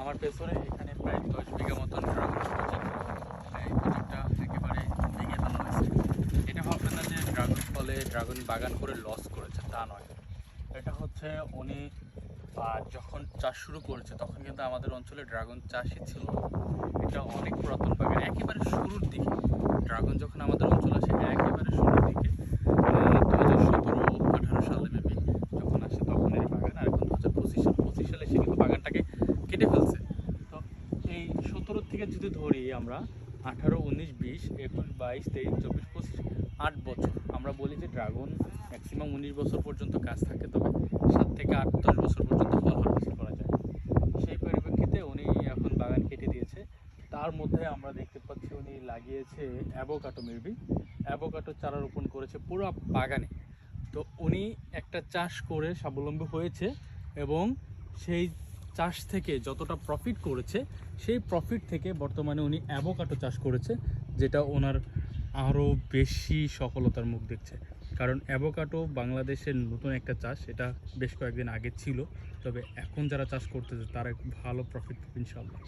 আমার পেছনে এখানে প্রায় 10 বিঘা মতন ড্রাগন প্রজেক্ট। এই প্রজেক্টটা একেবারে ভেঙে ফেলা হয়েছে। এটা ভাববেন না যে ড্রাগন ফলে ড্রাগন বাগান করে লস করেছে, তা নয়। এটা হচ্ছে উনি যখন চাষ শুরু করেছে তখন কিন্তু আমাদের অঞ্চলে ড্রাগন চাষই ছিল না। এটা অনেক পুরাতন বাগান, একেবারে শুরুর দিকে ড্রাগন যখন আমাদের অঞ্চলে আসে একেবারে শুরুর দিকে 2017-18 সালে মেবি যখন আসে তখন এই বাগান। আর এখন 2025 সালে এসে কিন্তু বাগানটাকে কেটে ফেলছে। তো এই 17 থেকে যদি ধরি আমরা 18, 19, 20, 21, 22, 23, 24, 25, 8 বছর, আমরা বলি যে ড্রাগন ম্যাক্সিমাম 19 বছর পর্যন্ত গাছ থাকে, তবে 7 থেকে 8, 10 বছর পর্যন্ত ফল হারভেস্ট করা যায়। সেই পরিপ্রেক্ষিতে উনি এখন বাগান কেটে দিয়েছে। তার মধ্যে আমরা দেখতে পাচ্ছি উনি লাগিয়েছে অ্যাভোকাডো, মেবি অ্যাভোকাডো চারা রোপণ করেছে পুরো বাগানে। তো উনি একটা চাষ করে স্বাবলম্বী হয়েছে এবং সেই চাষ থেকে যতটা প্রফিট করেছে সেই প্রফিট থেকে বর্তমানে উনি অ্যাভোকাডো চাষ করেছে, যেটা ওনার আরও বেশি সফলতার মুখ দেখছে। কারণ অ্যাভোকাডো বাংলাদেশের নতুন একটা চাষ, এটা বেশ কয়েকদিন আগে ছিল, তবে এখন যারা চাষ করতেছে তারা ভালো প্রফিট পাবে ইনশাল্লাহ।